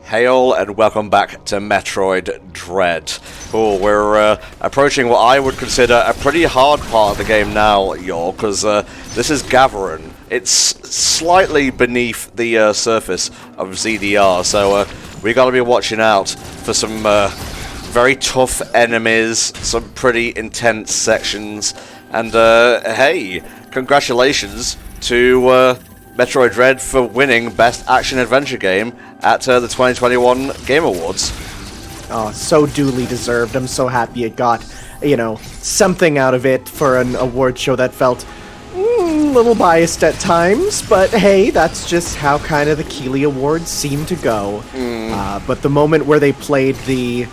Hail and welcome back to Metroid Dread. Oh, we're approaching what I would consider a pretty hard part of the game now, y'all, because this is Gathering. It's slightly beneath the surface of ZDR, so we gotta be watching out for some very tough enemies, some pretty intense sections, and hey, congratulations to Metroid Dread for winning Best Action Adventure Game at the 2021 Game Awards. Oh, so duly deserved. I'm so happy it got, something out of it for an award show that felt a little biased at times, but hey, that's just how kind of the Keighley Awards seem to go. But the moment where they played the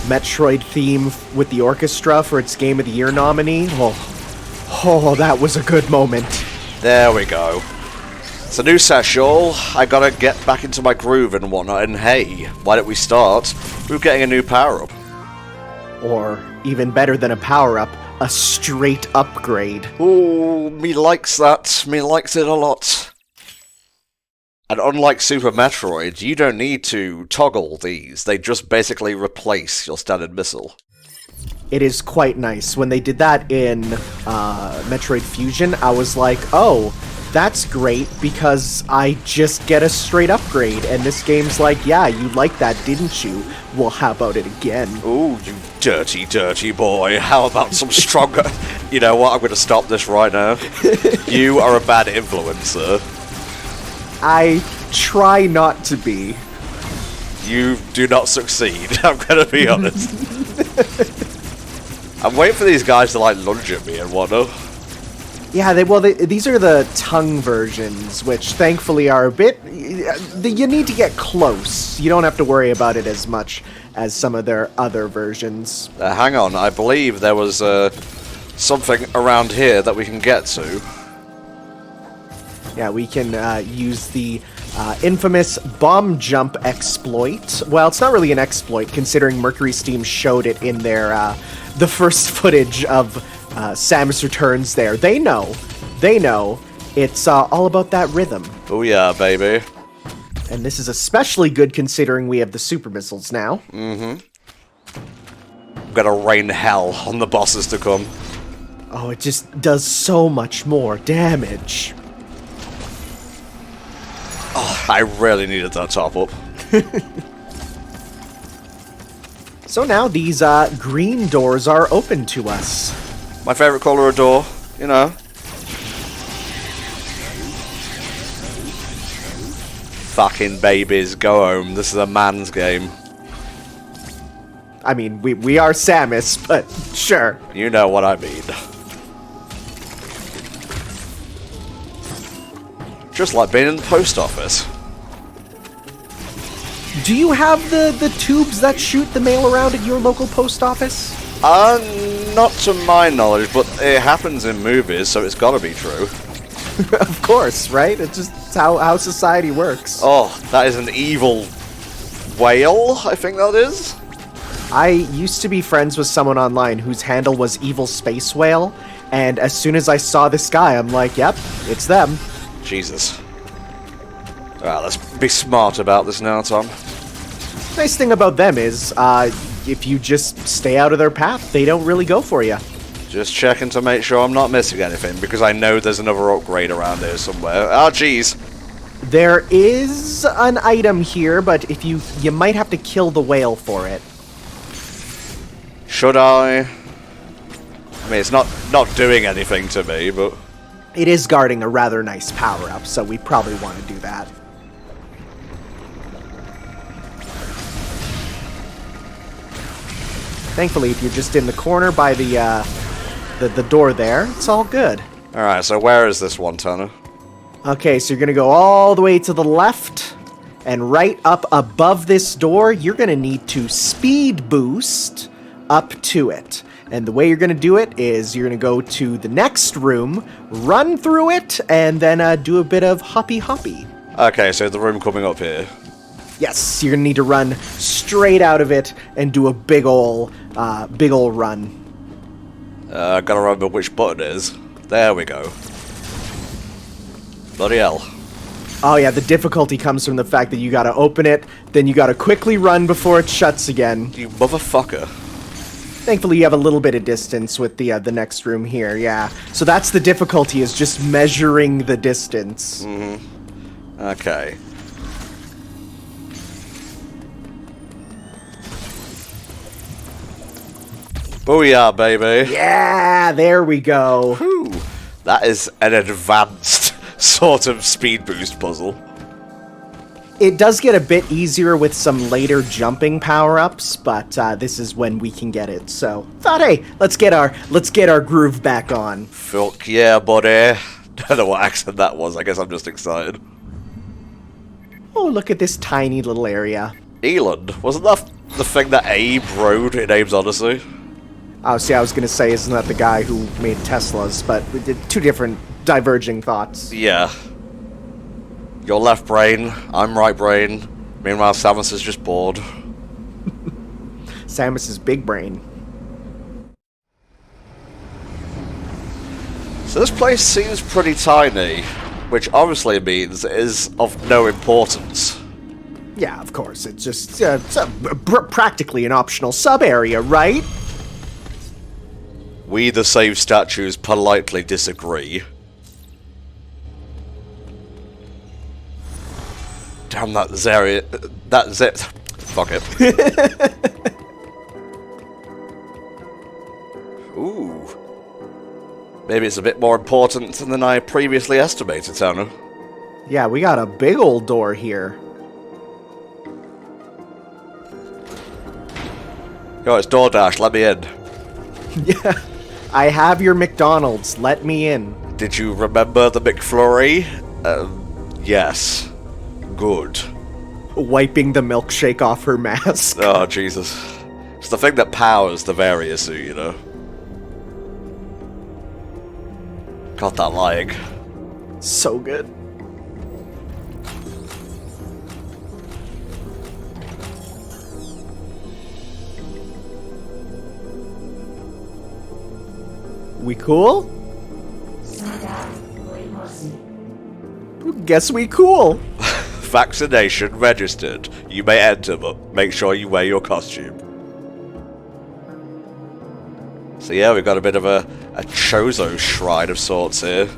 Metroid theme with the orchestra for its Game of the Year nominee, oh, that was a good moment. There we go. It's a new session, I gotta get back into my groove and whatnot, and hey, why don't we start with getting a new power-up? Or, even better than a power-up, a straight upgrade. Ooh, me likes that, me likes it a lot. And unlike Super Metroid, you don't need to toggle these, they just basically replace your standard missile. It is quite nice. When they did that in Metroid Fusion, I was like, oh, that's great, because I just get a straight upgrade, and this game's like, yeah, you liked that, didn't you? Well, how about it again? Ooh, you dirty, dirty boy. How about some stronger... You know what, I'm gonna stop this right now. You are a bad influencer. I try not to be. You do not succeed, I'm gonna be honest. I'm waiting for these guys to, lunge at me and whatnot. Yeah, these are the tongue versions, which thankfully are a bit... You need to get close. You don't have to worry about it as much as some of their other versions. Hang on, I believe there was something around here that we can get to. Yeah, we can use the infamous bomb jump exploit. Well, it's not really an exploit, considering Mercury Steam showed it in their the first footage of Samus Returns there. They know. It's all about that rhythm. Oh yeah, baby. And this is especially good considering we have the super missiles now. I'm gonna rain hell on the bosses to come. Oh, it just does so much more damage. Oh, I really needed that top up. So now these green doors are open to us. My favorite color of door, you know. Fucking babies, go home. This is a man's game. I mean, we are Samus, but sure. You know what I mean. Just like being in the post office. Do you have the tubes that shoot the mail around at your local post office? Not to my knowledge, but it happens in movies, so it's gotta be true. Of course, right? It's just how society works. Oh, that is an evil whale, I think that is. I used to be friends with someone online whose handle was Evil Space Whale, and as soon as I saw this guy, I'm like, yep, it's them. Jesus. Alright, let's be smart about this now, Tom. Nice thing about them is, if you just stay out of their path, they don't really go for you. Just checking to make sure I'm not missing anything, because I know there's another upgrade around here somewhere. Oh, jeez. There is an item here, but if you might have to kill the whale for it. Should I? I mean, it's not doing anything to me, but... It is guarding a rather nice power-up, so we probably want to do that. Thankfully, if you're just in the corner by the door there, it's all good. Alright, so where is this one, Tanner? Okay, so you're going to go all the way to the left, and right up above this door, you're going to need to speed boost up to it. And the way you're going to do it is you're going to go to the next room, run through it, and then do a bit of hoppy-hoppy. Okay, so the room coming up here. Yes, you're going to need to run straight out of it and do a big ol' run. I gotta remember which button it is. There we go. Bloody hell. Oh yeah, the difficulty comes from the fact that you gotta open it, then you gotta quickly run before it shuts again. You motherfucker. Thankfully, you have a little bit of distance with the next room here, yeah. So that's the difficulty, is just measuring the distance. Okay. Booyah, baby. Yeah, there we go. Whew. That is an advanced sort of speed boost puzzle. It does get a bit easier with some later jumping power-ups, but this is when we can get it. So thought, hey, let's get our groove back on. Fuck yeah, buddy. Don't know what accent that was. I guess I'm just excited. Oh, look at this tiny little area. Eland, wasn't that the thing that Abe rode in Abe's Odyssey? Oh, see, I was gonna say, isn't that the guy who made Teslas? But we did two different diverging thoughts. Yeah. Your left brain, I'm right brain. Meanwhile, Samus is just bored. Samus's big brain. So this place seems pretty tiny, which obviously means it is of no importance. Yeah, of course. It's just practically an optional sub-area, right? We, the save statues, politely disagree. Damn that Zeri... That Zit... Fuck it. Ooh. Maybe it's a bit more important than I previously estimated, Tana. Yeah, we got a big old door here. Yo, it's DoorDash, let me in. Yeah. I have your McDonald's, let me in. Did you remember the McFlurry? Yes. Good. Wiping the milkshake off her mask. Oh, Jesus. It's the thing that powers the Varia suit, you know? Got that lying. So good. We cool? Guess we cool. Vaccination registered. You may enter, but make sure you wear your costume. So yeah, we've got a bit of a chozo shrine of sorts here.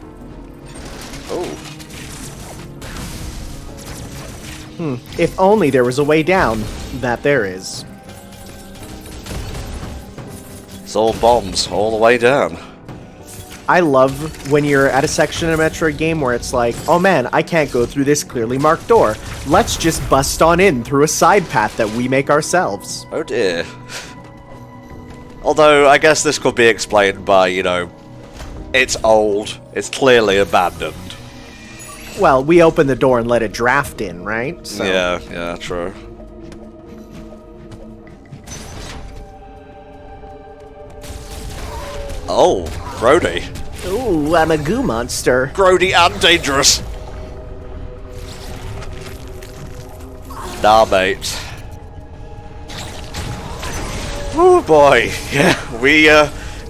Oh. If only there was a way down. That there is. It's all bombs, all the way down. I love when you're at a section in a Metroid game where it's like, oh man, I can't go through this clearly marked door. Let's just bust on in through a side path that we make ourselves. Oh dear. Although, I guess this could be explained by, you know, it's old, it's clearly abandoned. Well, we open the door and let it draft in, right? So. Yeah, true. Oh, Grody. Ooh, I'm a goo monster. Grody and dangerous. Nah, mate. Oh boy, yeah, we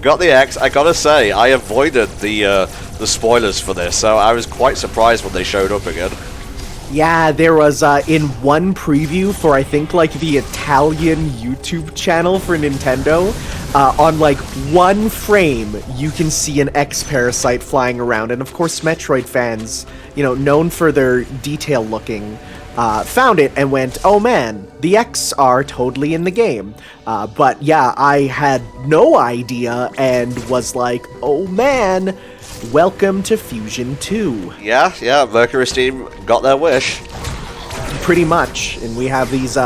got the X. I gotta say, I avoided the spoilers for this, so I was quite surprised when they showed up again. Yeah, there was, in one preview for, I think, like, the Italian YouTube channel for Nintendo, on, like, one frame, you can see an X-Parasite flying around, and of course Metroid fans, you know, known for their detail-looking, found it and went, oh man, the X are totally in the game. But yeah, I had no idea and was like, oh man, welcome to Fusion 2. Yeah, Mercury's team got their wish. Pretty much. And we have these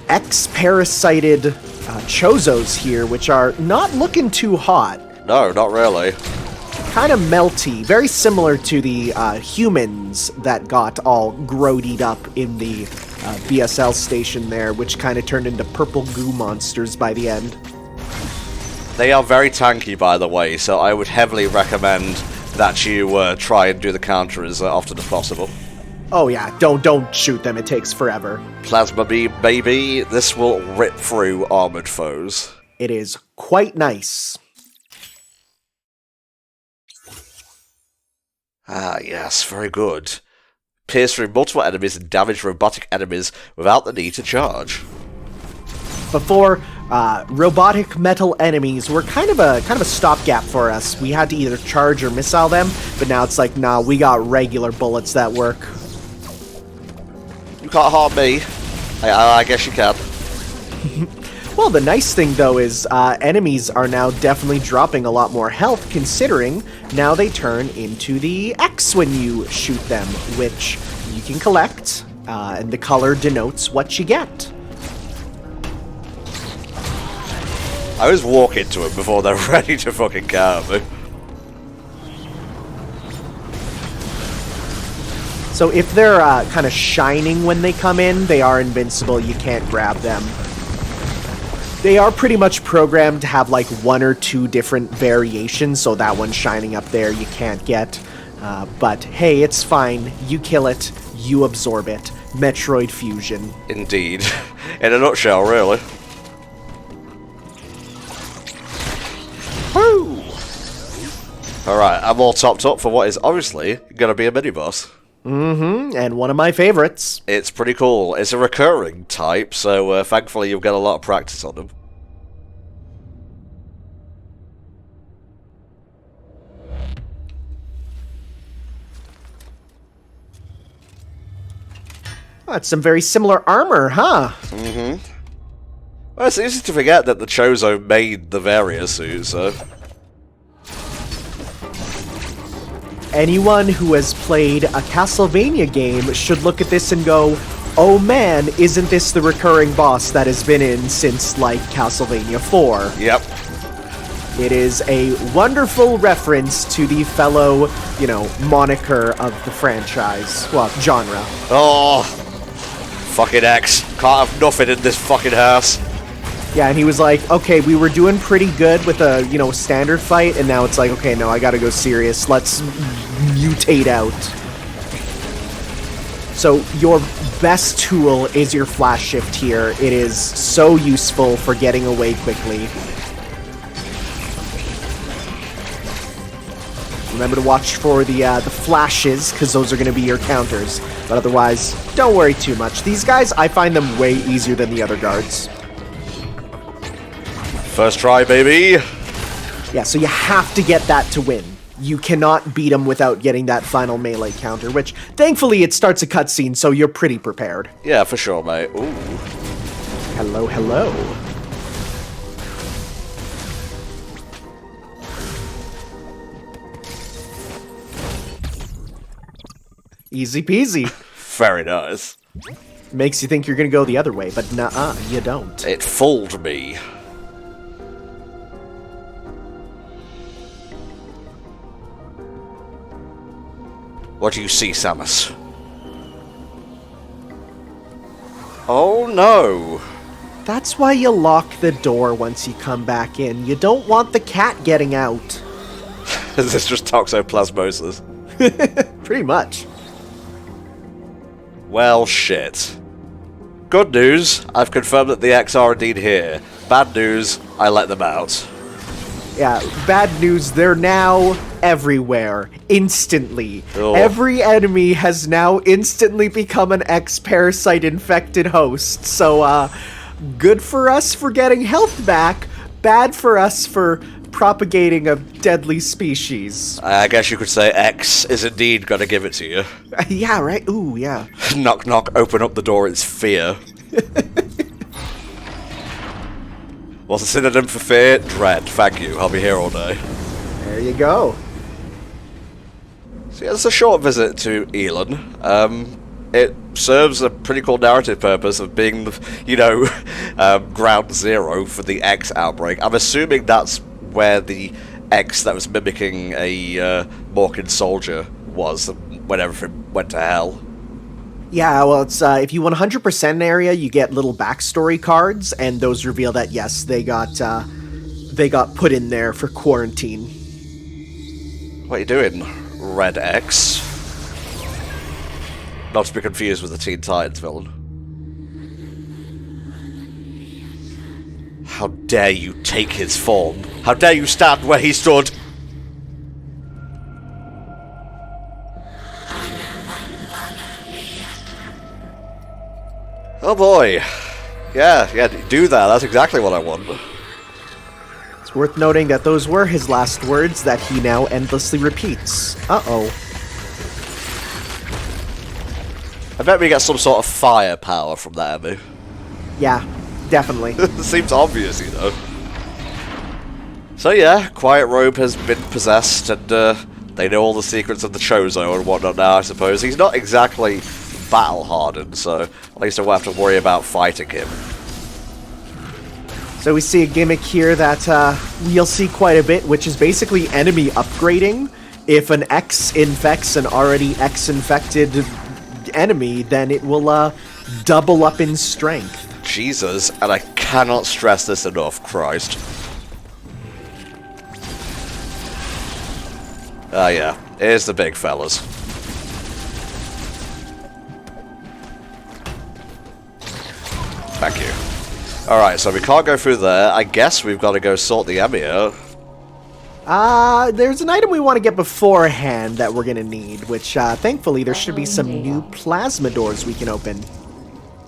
X-parasited chozos here, which are not looking too hot. No, not really. Kind of melty, very similar to the humans that got all grodied up in the BSL station there, which kind of turned into purple goo monsters by the end. They are very tanky, by the way, so I would heavily recommend that you try and do the counter as often as possible. Oh yeah, don't shoot them, it takes forever. Plasma beam, baby, this will rip through armored foes. It is quite nice. Ah, yes, very good. pierce through multiple enemies and damage robotic enemies without the need to charge. Before, robotic metal enemies were kind of a stopgap for us. We had to either charge or missile them, but now it's like, nah, we got regular bullets that work. You can't harm me. I guess you can. Well, the nice thing, though, is enemies are now definitely dropping a lot more health, considering now they turn into the X when you shoot them, which you can collect, and the color denotes what you get. I always walk into them before they're ready to fucking get me. So if they're kind of shining when they come in, they are invincible. You can't grab them. They are pretty much programmed to have like 1 or 2 different variations, so that one shining up there you can't get. But hey, it's fine. You kill it, you absorb it. Metroid fusion. Indeed. In a nutshell, really. Woo! Alright, I'm all topped up for what is obviously gonna be a mini-boss. Mm-hmm, and one of my favorites. It's pretty cool. It's a recurring type, so thankfully you'll get a lot of practice on them. Oh, that's some very similar armor, huh? Mm-hmm. Well, it's easy to forget that the Chozo made the Varia suit, so... Anyone who has played a Castlevania game should look at this and go, oh man, isn't this the recurring boss that has been in since, like, Castlevania 4? Yep. It is a wonderful reference to the fellow, you know, moniker of the franchise. Well, genre. Oh! Fucking X. Can't have nothing in this fucking house. Yeah, and he was like, okay, we were doing pretty good with a, you know, standard fight, and now it's like, okay, no, I gotta go serious. Let's mutate out. So, your best tool is your flash shift here. It is so useful for getting away quickly. Remember to watch for the flashes, because those are going to be your counters. But otherwise, don't worry too much. These guys, I find them way easier than the other guards. First try, baby! Yeah, so you have to get that to win. You cannot beat them without getting that final melee counter, which, thankfully, it starts a cutscene, so you're pretty prepared. Yeah, for sure, mate. Ooh. Hello, hello. Easy peasy. Very nice. Makes you think you're gonna go the other way, but nuh-uh, you don't. It fooled me. What do you see, Samus? Oh no! That's why you lock the door once you come back in. You don't want the cat getting out. Is this just toxoplasmosis? Pretty much. Well, shit. Good news, I've confirmed that the X are indeed here. Bad news, I let them out. Yeah, bad news, they're now everywhere. Instantly. Oh. Every enemy has now instantly become an X-parasite infected host. So, good for us for getting health back, bad for us for propagating a deadly species. I guess you could say X is indeed gonna give it to you. Yeah, right? Ooh, yeah. Knock knock, open up the door, it's fear. What's a synonym for fear? Dread. Thank you, I'll be here all day. There you go. So yeah, it's a short visit to Elon. It serves a pretty cool narrative purpose of being the, you know, ground zero for the X outbreak. I'm assuming that's where the X that was mimicking a Morkin soldier was when everything went to hell. Yeah, well, it's if you 100% an area, you get little backstory cards, and those reveal that yes, they got put in there for quarantine. What are you doing, Red X? Not to be confused with the Teen Titans villain. How dare you take his form? How dare you stand where he stood? Oh boy. Yeah, do that. That's exactly what I want. It's worth noting that those were his last words that he now endlessly repeats. Uh-oh. I bet we get some sort of firepower from that, Emmy. Yeah, definitely. Seems obvious, you know. So yeah, Quiet Robe has been possessed, and they know all the secrets of the Chozo and whatnot now, I suppose. He's not exactly battle-hardened, so at least I won't have to worry about fighting him. So we see a gimmick here that we'll see quite a bit, which is basically enemy upgrading. If an X infects an already X-infected enemy, then it will double up in strength. Jesus, and I cannot stress this enough, Christ. Ah yeah, here's the big fellas. Thank you. Alright, so we can't go through there. I guess we've got to go sort the EMMI out. There's an item we want to get beforehand that we're going to need, which, thankfully, there should be some new plasma doors we can open.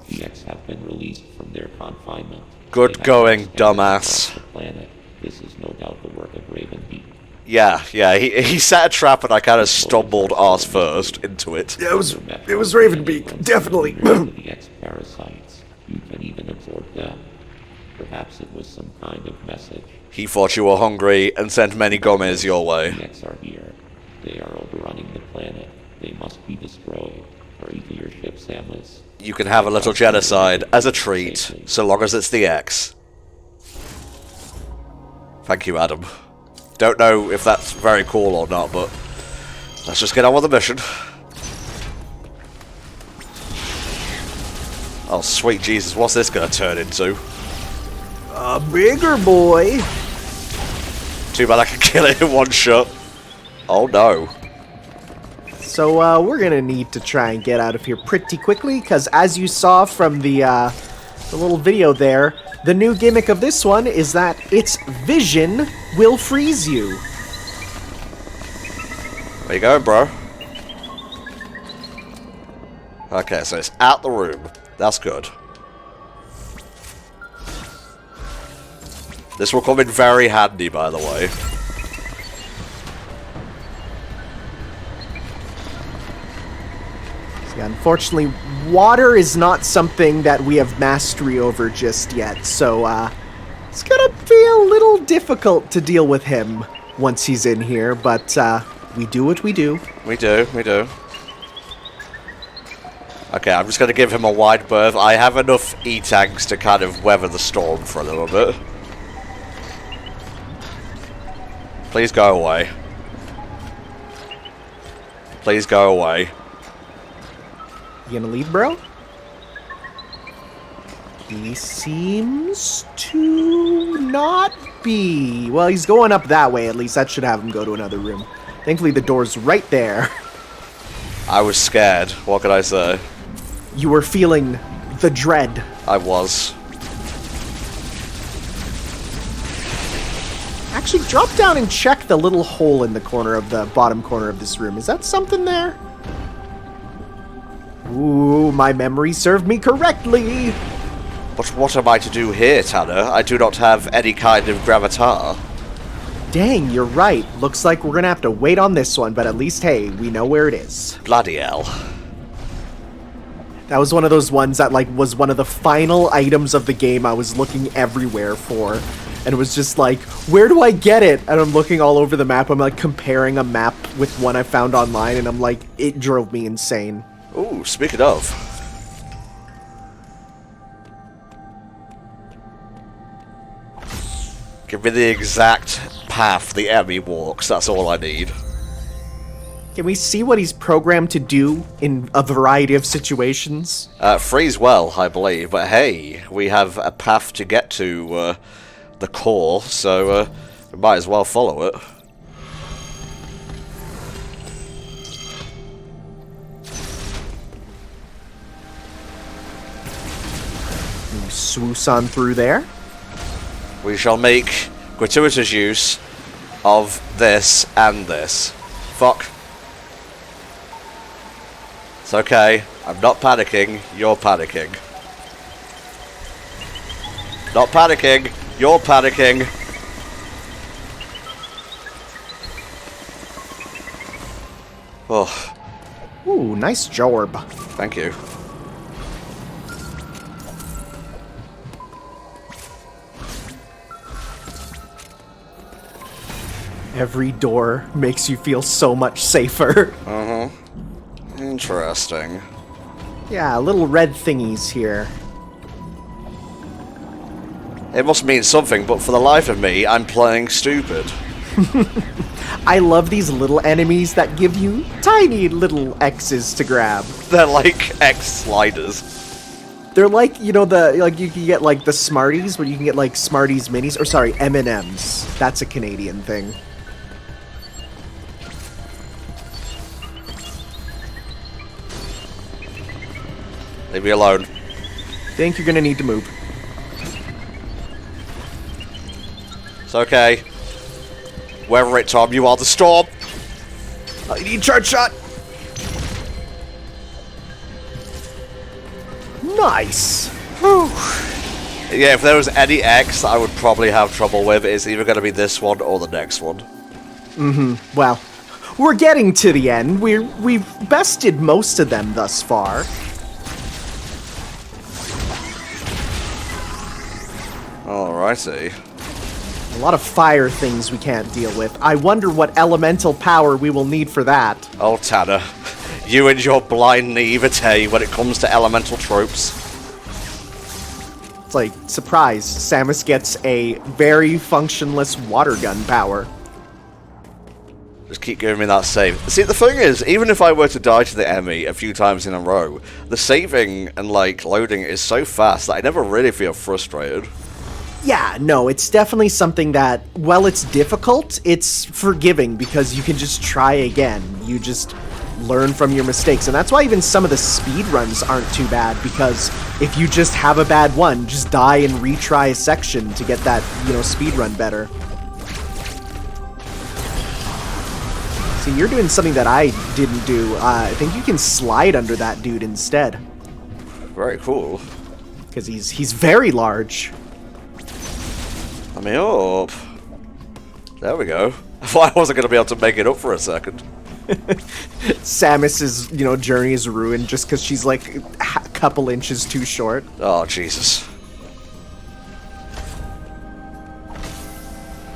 The X have been released from their confinement. Good going, dumbass. The planet. This is no doubt the work of Ravenbeak. Yeah, he set a trap and I kind of stumbled arse first into it. Yeah, it was Ravenbeak, definitely. The X parasites. You can even absorb them. Perhaps it was some kind of message. He thought you were hungry and sent many gummies your way. The X are here. They are overrunning the planet. They must be destroyed. Hurry to your ship, Samus. You can have a little genocide as a treat, so long as it's the X. Thank you, Adam. Don't know if that's very cool or not, but let's just get on with the mission. Oh, sweet Jesus, what's this gonna turn into? A bigger boy. Too bad I can kill it in one shot. Oh no. So, we're gonna need to try and get out of here pretty quickly, because as you saw from the little video there, the new gimmick of this one is that its vision will freeze you. Where you going, bro? Okay, so it's out the room. That's good. This will come in very handy, by the way. Yeah, unfortunately, water is not something that we have mastery over just yet, so it's gonna be a little difficult to deal with him once he's in here, but we do what we do. We do. Okay, I'm just gonna give him a wide berth. I have enough E-tanks to kind of weather the storm for a little bit. Please go away. Please go away. You gonna leave, bro? He seems to not be. Well, he's going up that way, at least. That should have him go to another room. Thankfully, the door's right there. I was scared. What could I say? You were feeling the dread. I was. Actually, drop down and check the little hole in the corner of the bottom corner of this room. Is that something there? Ooh, my memory served me correctly. But what am I to do here, Tanner? I do not have any kind of gravatar. Dang, you're right. Looks like we're gonna have to wait on this one, but at least, hey, we know where it is. Bloody hell. That was one of those ones that, like, was one of the final items of the game I was looking everywhere for. And it was just like, where do I get it? And I'm looking all over the map. I'm, like, comparing a map with one I found online, and I'm like, it drove me insane. Ooh, speaking of. Give me the exact path the EMMI walks, that's all I need. Can we see what he's programmed to do in a variety of situations? Freeze well, I believe, but hey, we have a path to get to the core, so we might as well follow it. Swoosh on through there. We shall make gratuitous use of this and this. Fuck. It's okay. I'm not panicking. You're panicking. Not panicking. You're panicking. Oh, Ooh, nice job. thank you. Every door makes you feel so much safer. Interesting. Yeah, little red thingies here. It must mean something, but for the life of me, I'm playing stupid. I love these little enemies that give you tiny little X's to grab. They're like X sliders. They're like, you know, you can get like the Smarties, but you can get like Smarties minis, or sorry, M&Ms. That's a Canadian thing. Leave me alone. Think you're gonna need to move. It's okay. Wherever it, Tom, you are the storm. I need charge shot. Nice. Whew. Yeah, if there was any X that I would probably have trouble with, it's either going to be this one or the next one. Well, we're getting to the end. We've bested most of them thus far. Alrighty. A lot of fire things we can't deal with. I wonder what elemental power we will need for that. Oh, Tanner. You and your blind naivete when it comes to elemental tropes. It's like, surprise, Samus gets a very functionless water gun power. Just keep giving me that save. See, the thing is, even if I were to die to the EMMI a few times in a row, the saving and, like, loading is so fast that I never really feel frustrated. Yeah, no, it's definitely something that, while it's difficult, it's forgiving because you can just try again. You just learn from your mistakes. And that's why even some of the speed runs aren't too bad, because if you just have a bad one, just die and retry a section to get that, you know, speed run better. See, you're doing something that I didn't do. I think you can slide under that dude instead. Very cool. Because he's very large. Let me up. There we go. I thought I wasn't going to be able to make it up for a second. Samus's, you know, journey is ruined just because she's like a couple inches too short. Oh, Jesus.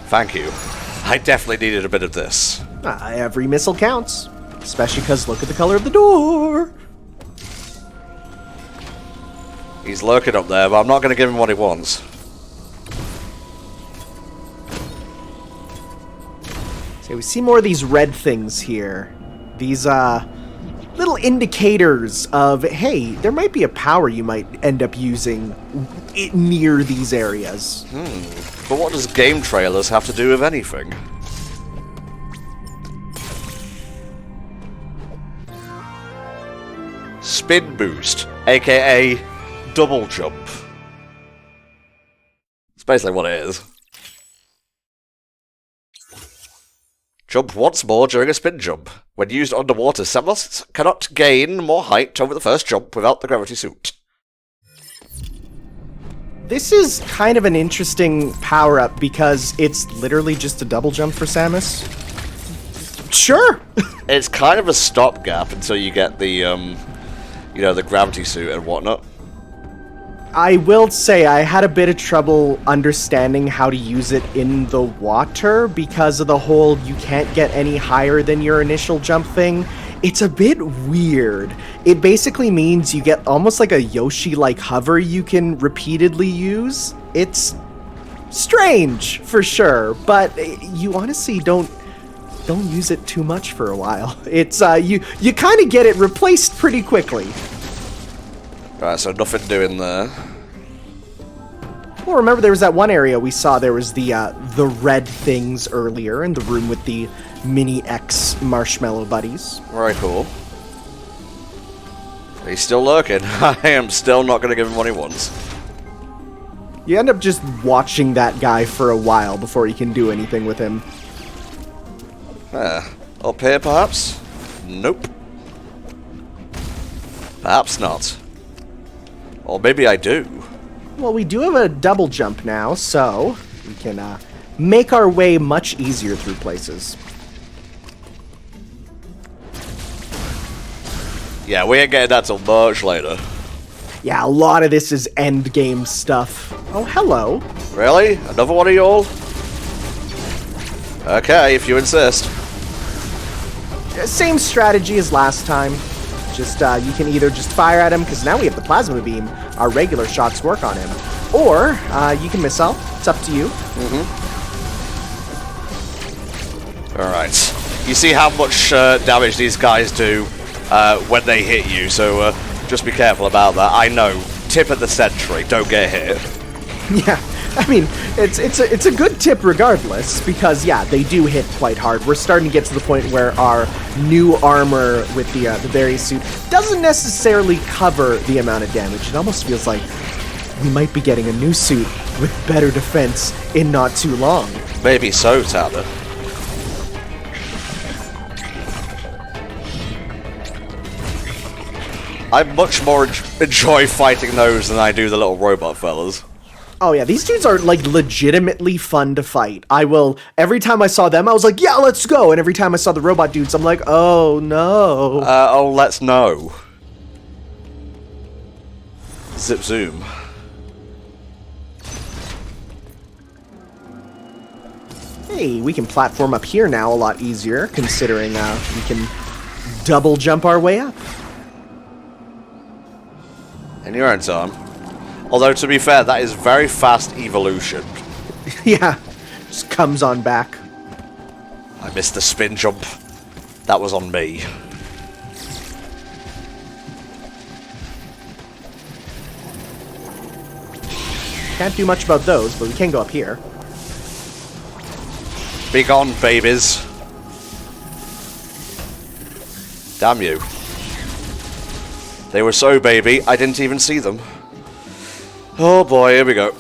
Thank you. I definitely needed a bit of this. Every missile counts. Especially because look at the color of the door. He's lurking up there, but I'm not going to give him what he wants. So we see more of these red things here. These, little indicators of, hey, there might be a power you might end up using near these areas. But what does game trailers have to do with anything? Spin boost, aka double jump. It's basically what it is. Jump once more during a spin jump. When used underwater, Samus cannot gain more height over the first jump without the gravity suit. This is kind of an interesting power-up because it's literally just a double jump for Samus. Sure! It's kind of a stopgap until you get the, you know, the gravity suit and whatnot. I will say I had a bit of trouble understanding how to use it in the water because of the whole you can't get any higher than your initial jump thing. It's a bit weird. It basically means you get almost like a Yoshi-like hover you can repeatedly use. It's strange, for sure, but you honestly don't use it too much for a while. It's, you kind of get it replaced pretty quickly. Right, so nothing doing there. Well, remember there was that one area we saw, there was the red things earlier in the room with the mini X marshmallow buddies. Very cool. He's still lurking. I am still not going to give him what he wants. You end up just watching that guy for a while before you can do anything with him. Up here, perhaps? Nope. Perhaps not. Or maybe I do. Well, we do have a double jump now, so we can make our way much easier through places. Yeah, we ain't getting that till much later. Yeah, a lot of this is endgame stuff. Oh, hello. Really? Another one of y'all? Okay, if you insist. Same strategy as last time. Just, you can either just fire at him, because now we have the plasma beam. Our regular shots work on him. Or, you can missile. It's up to you. Alright. You see how much damage these guys do when they hit you, so just be careful about that. I know. Tip at the sentry. Don't get hit. Yeah, I mean, it's a good tip regardless, because, yeah, they do hit quite hard. We're starting to get to the point where our new armor with the various suit doesn't necessarily cover the amount of damage. It almost feels like we might be getting a new suit with better defense in not too long. Maybe so, Tanner. I much more enjoy fighting those than I do the little robot fellas. Oh yeah, these dudes are, like, legitimately fun to fight. Every time I saw them, I was like, yeah, let's go! And every time I saw the robot dudes, I'm like, oh no. Let's know. Zip zoom. Hey, we can platform up here now a lot easier, considering we can double jump our way up. In your own time. Although, to be fair, that is very fast evolution. Yeah, just comes on back. I missed the spin jump. That was on me. Can't do much about those, but we can go up here. Be gone, babies. Damn you. They were so baby, I didn't even see them. Oh boy, here we go.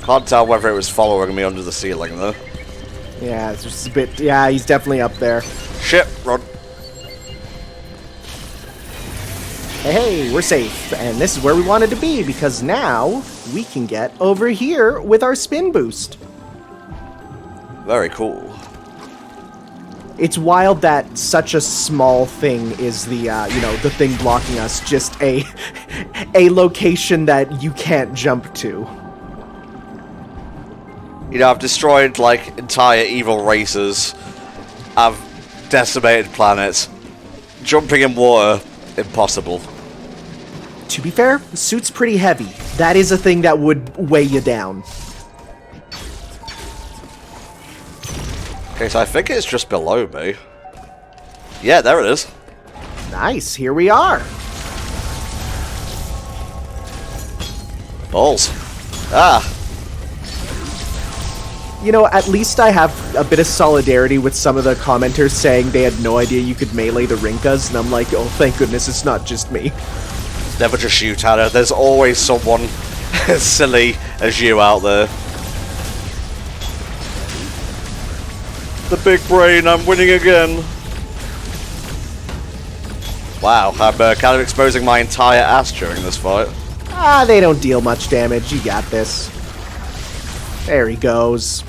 Can't tell whether it was following me under the ceiling though. Yeah, it's just a bit... Yeah, he's definitely up there. Shit, run. Hey, we're safe. And this is where we wanted to be, because now we can get over here with our spin boost. Very cool. It's wild that such a small thing is the, the thing blocking us. Just a location that you can't jump to. You know, I've destroyed, like, entire evil races. I've decimated planets. Jumping in water, impossible. To be fair, the suit's pretty heavy. That is a thing that would weigh you down. Okay, so I think it's just below me. Yeah, there it is. Nice, here we are. Balls. Ah. You know, at least I have a bit of solidarity with some of the commenters saying they had no idea you could melee the Rinkas, and I'm like, oh, thank goodness it's not just me. Never just shoot at her. There's always someone as silly as you out there. The big brain, I'm winning again. Wow, I'm kind of exposing my entire ass during this fight. Ah, they don't deal much damage. You got this. There he goes.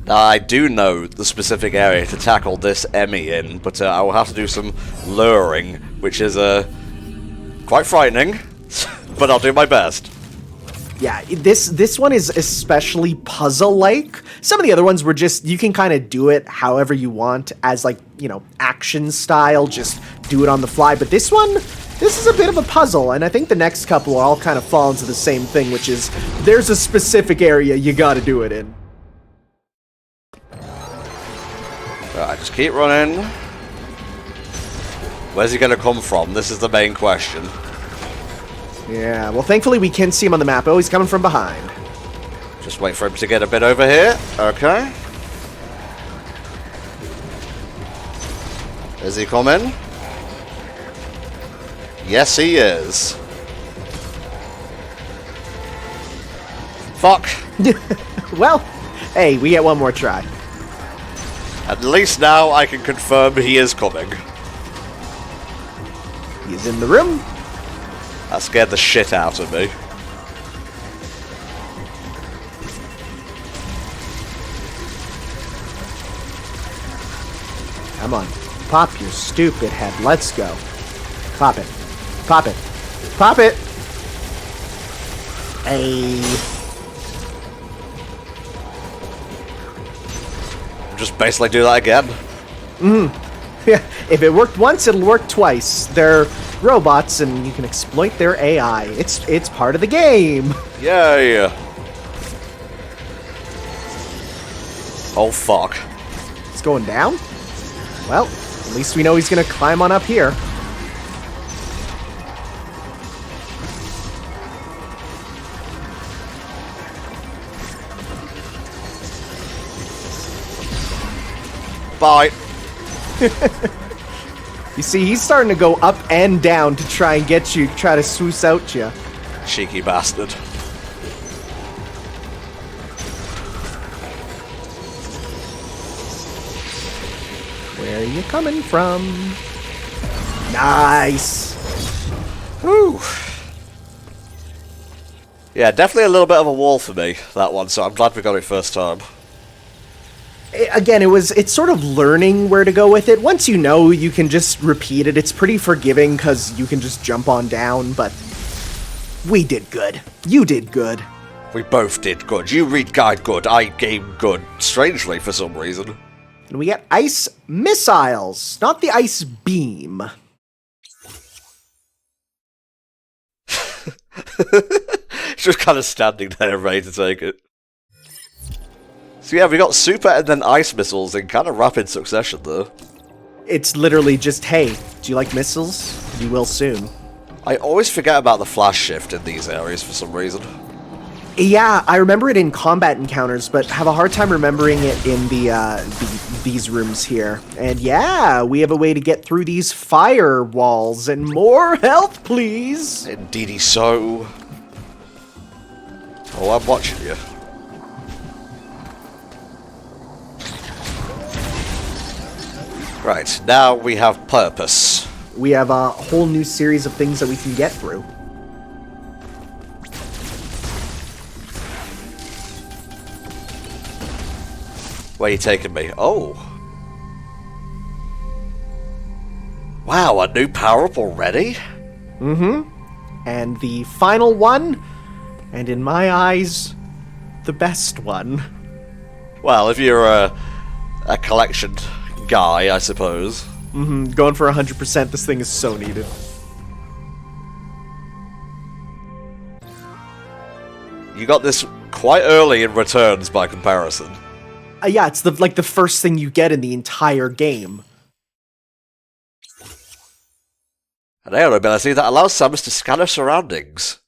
I do know the specific area to tackle this EMMI in, but I will have to do some luring, which is quite frightening, but I'll do my best. Yeah, this one is especially puzzle-like. Some of the other ones were just, you can kind of do it however you want as, like, action style, just do it on the fly. But this one, this is a bit of a puzzle, and I think the next couple all kind of fall into the same thing, which is, there's a specific area you gotta do it in. Alright, just keep running. Where's he gonna come from? This is the main question. Yeah, well, thankfully we can see him on the map. Oh, he's coming from behind. Just wait for him to get a bit over here. Okay. Is he coming? Yes, he is. Fuck. Well, hey, we get one more try. At least now I can confirm he is coming. He's in the room. That scared the shit out of me. Come on. Pop your stupid head. Let's go. Pop it. Pop it. Pop it! Hey. Just basically do that again. Yeah, if it worked once, it'll work twice. They're robots, and you can exploit their AI. It's part of the game. Yay! Oh fuck. It's going down? Well, at least we know he's gonna climb on up here. Bye. You see, he's starting to go up and down to try and get you, try to swoose out you. Cheeky bastard. Where are you coming from? Nice! Whew. Yeah, definitely a little bit of a wall for me, that one, so I'm glad we got it first time. Again, it's sort of learning where to go with it. Once you know, you can just repeat it. It's pretty forgiving because you can just jump on down, but we did good. You did good. We both did good. You read guide good, I game good. Strangely, for some reason. And we get ice missiles, not the ice beam. Just kind of standing there ready to take it. So yeah, we got super and then ice missiles in kind of rapid succession though. It's literally just, hey, do you like missiles? You will soon. I always forget about the flash shift in these areas for some reason. Yeah, I remember it in combat encounters, but have a hard time remembering it in these rooms here. And yeah, we have a way to get through these firewalls and more health, please. Indeedy so. Oh, I'm watching you. Right, now we have purpose. We have a whole new series of things that we can get through. Where are you taking me? Oh. Wow, a new power-up already? Mm-hmm. And the final one, and in my eyes, the best one. Well, if you're a collection guy, I suppose. Mm-hmm. Going for 100%, this thing is so needed. You got this quite early in returns by comparison. Yeah, it's the first thing you get in the entire game. An air ability that allows Samus to scan her surroundings.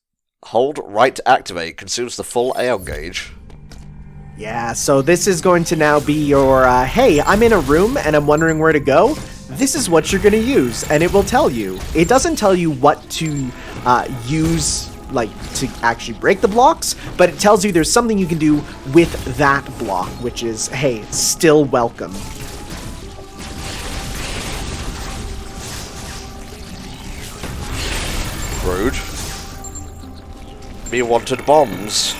Hold right to activate, consumes the full Aeon gauge. Yeah, so this is going to now be your, hey, I'm in a room and I'm wondering where to go. This is what you're going to use, and it will tell you. It doesn't tell you what to use, like, to actually break the blocks, but it tells you there's something you can do with that block, which is, hey, still welcome. Rude. Me wanted bombs.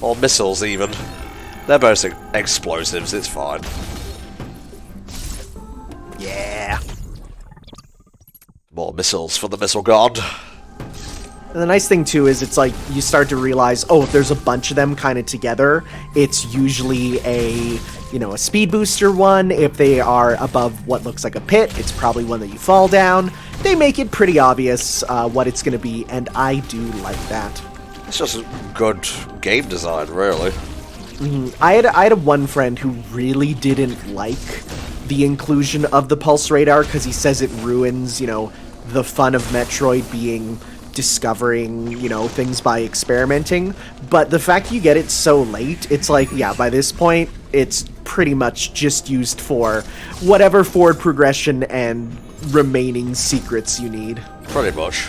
Or missiles, even. They're both explosives, it's fine. Yeah. More missiles for the missile god. And the nice thing, too, is it's like you start to realize, oh, if there's a bunch of them kind of together, it's usually a speed booster one. If they are above what looks like a pit, it's probably one that you fall down. They make it pretty obvious what it's going to be, and I do like that. It's just good game design, really. Mm-hmm. I had one friend who really didn't like the inclusion of the pulse radar because he says it ruins, the fun of Metroid being discovering, things by experimenting. But the fact you get it so late, it's like, yeah, by this point, it's pretty much just used for whatever forward progression and remaining secrets you need. Pretty much.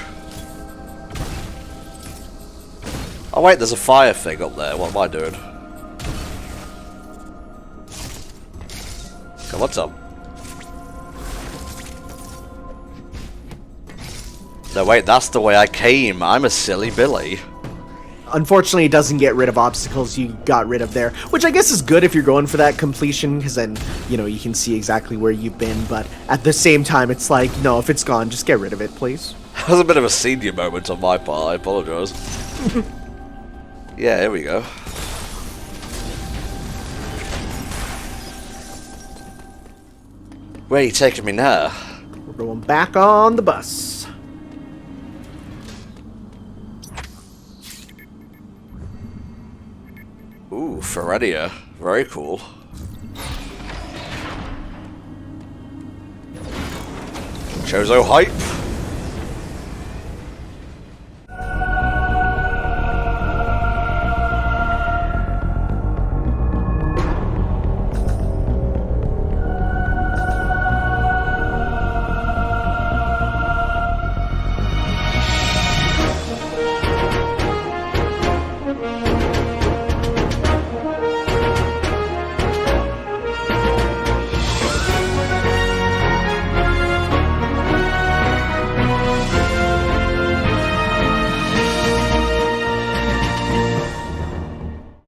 Oh wait, there's a fire thing up there. What am I doing? Okay, what's up? No wait, that's the way I came. I'm a silly Billy. Unfortunately, it doesn't get rid of obstacles you got rid of there, which I guess is good if you're going for that completion, because then, you know, you can see exactly where you've been, but at the same time, it's like, no, if it's gone, just get rid of it, please. That was a bit of a senior moment on my part, I apologise. Yeah, here we go. Where are you taking me now? We're going back on the bus. Ooh, Ferennia. Very cool. Chozo hype.